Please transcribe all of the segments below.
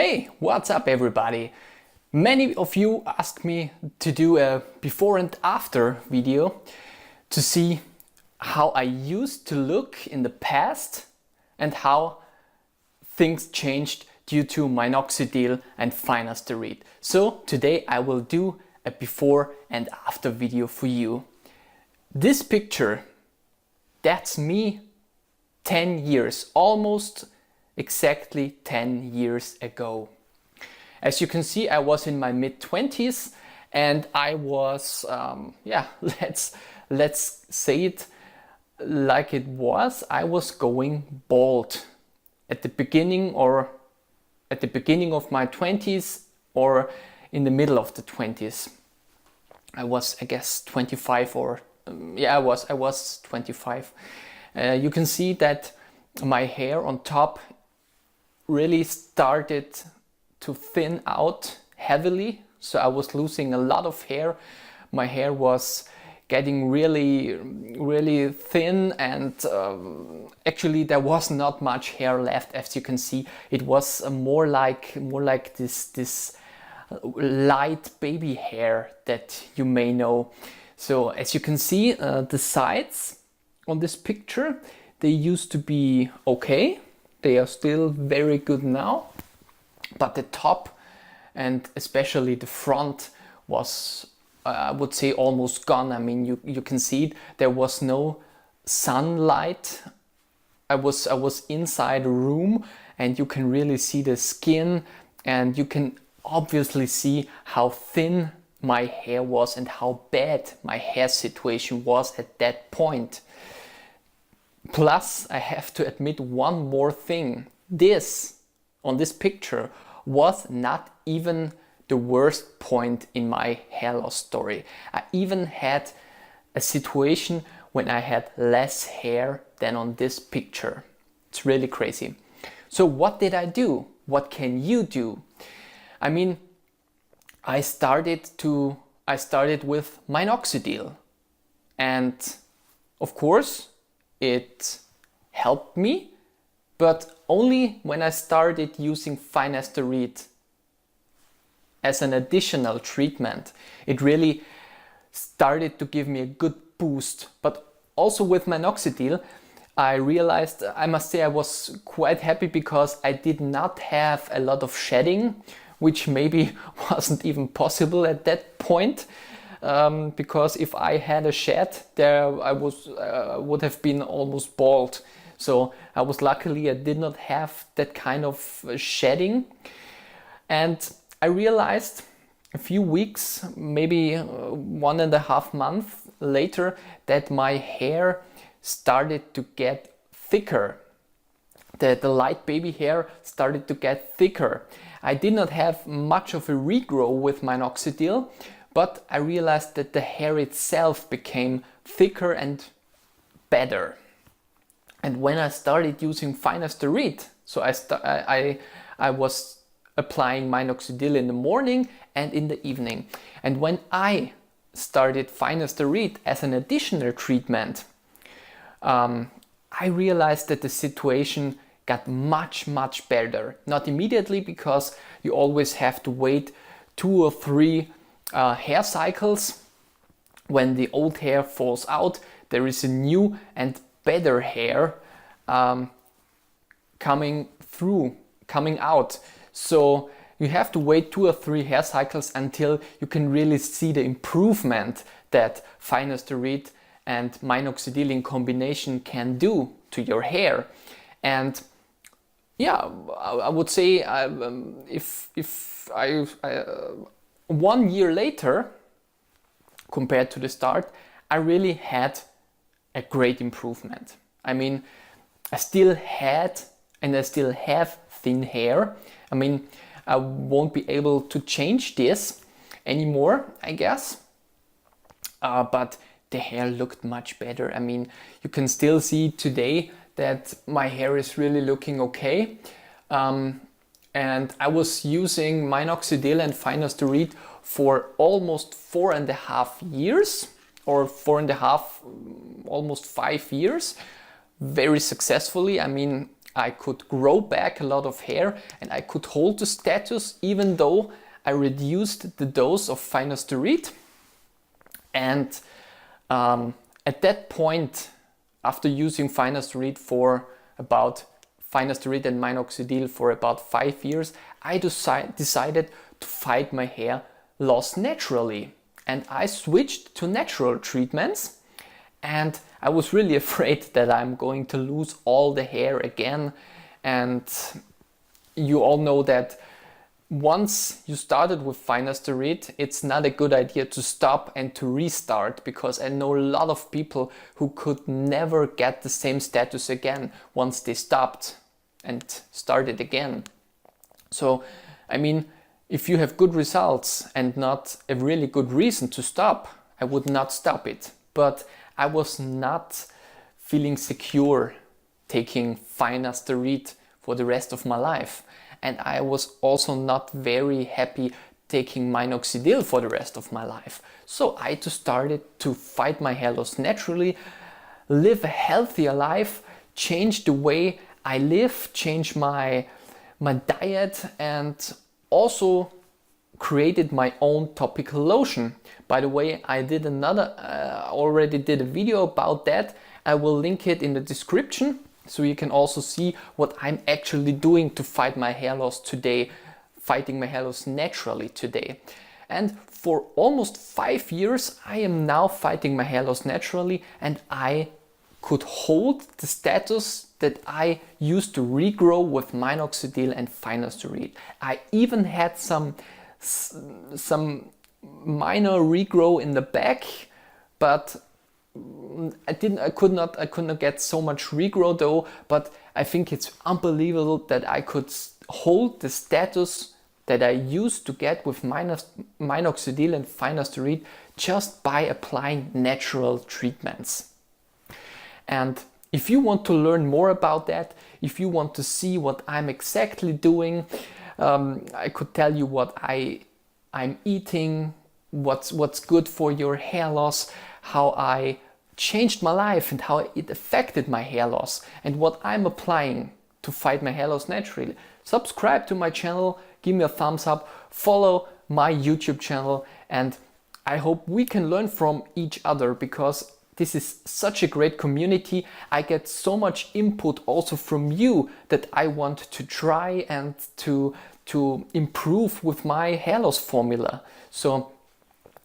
Hey, what's up everybody? Many of you asked me to do a before and after video to see how I used to look in the past and how things changed due to minoxidil and FInasteride. So today I will do a before and after video for you. This picture, that's me 10 years, almost exactly 10 years ago. As you can see, I was in my mid-20s and I was, let's say it like it was, I was going bald at the beginning of my 20s or in the middle of the 20s. I was, I guess, 25 or, I was 25. You can see that my hair on top really started to thin out heavily, so I was losing a lot of hair. My hair was getting really thin, and actually there was not much hair left. As you can see, it was more like this light baby hair that you may know. So as you can see, the sides on this picture, they used to be okay. They are still very good now, but the top and especially the front was, I would say, almost gone. I mean, you can see it. There was no sunlight. I was inside a room, and you can really see the skin, and you can obviously see how thin my hair was and how bad my hair situation was at that point. Plus, I have to admit one more thing. This, on this picture, was not even the worst point in my hair loss story. I even had a situation when I had less hair than on this picture. It's really crazy. So what did I do? What can you do? I mean, I started with minoxidil, and of course it helped me, but only when I started using FInasteride as an additional treatment. It really started to give me a good boost. But also with minoxidil, I realized, I must say, I was quite happy because I did not have a lot of shedding, which maybe wasn't even possible at that point. Because if I had a shed, I would have been almost bald. So I did not have that kind of shedding. And I realized a few weeks, maybe 1.5 months later, that my hair started to get thicker. The light baby hair started to get thicker. I did not have much of a regrow with minoxidil, but I realized that the hair itself became thicker and better. And when I started using FInasteride, so I was applying minoxidil in the morning and in the evening. And when I started FInasteride as an additional treatment, I realized that the situation got much better. Not immediately, because you always have to wait 2 or 3 hair cycles. When the old hair falls out, there is a new and better hair coming out. So you have to wait 2 or 3 hair cycles until you can really see the improvement that FInasteride and minoxidil in combination can do to your hair. And yeah, I would say if I 1 year later, compared to the start, I really had a great improvement. I mean, I still had and I still have thin hair. I mean, I won't be able to change this anymore, I guess. But the hair looked much better. I mean, you can still see today that my hair is really looking okay. And I was using minoxidil and FInasteride for almost 4.5 years, or 4.5, almost 5 years, very successfully. I mean, I could grow back a lot of hair and I could hold the status even though I reduced the dose of FInasteride. And at that point, after using FInasteride and Minoxidil for about 5 years, I decided to fight my hair loss naturally. And I switched to natural treatments, and I was really afraid that I'm going to lose all the hair again. And you all know that once you started with FInasteride, it's not a good idea to stop and to restart, because I know a lot of people who could never get the same status again once they stopped and started again. So, I mean, if you have good results and not a really good reason to stop, I would not stop it. But I was not feeling secure taking FInasteride for the rest of my life. And I was also not very happy taking Minoxidil for the rest of my life. So I just started to fight my hair loss naturally, live a healthier life, change the way I live, change my diet, and also created my own topical lotion. By the way, I did already did a video about that. I will link it in the description, so you can also see what I'm actually doing to fight my hair loss today, fighting my hair loss naturally today. And for almost 5 years, I am now fighting my hair loss naturally, and I could hold the status that I used to regrow with Minoxidil and FInasteride. I even had some minor regrow in the back, but I could not get so much regrow though. But I think it's unbelievable that I could hold the status that I used to get with Minoxidil and FInasteride just by applying natural treatments. And if you want to learn more about that, if you want to see what I'm exactly doing, I could tell you what I'm eating, what's good for your hair loss, how I changed my life and how it affected my hair loss, and what I'm applying to fight my hair loss naturally. Subscribe to my channel, give me a thumbs up, follow my YouTube channel, and I hope we can learn from each other, because this is such a great community. I get so much input also from you that I want to try and to improve with my hair loss formula. So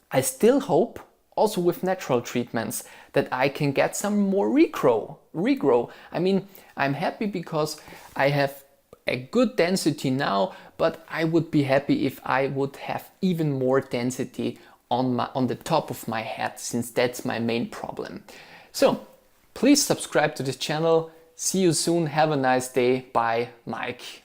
I still hope, also with natural treatments, that I can get some more regrow. I mean, I'm happy because I have a good density now, but I would be happy if I would have even more density on the top of my head, since that's my main problem. So please subscribe to this channel. See you soon. Have a nice day. Bye, Mike.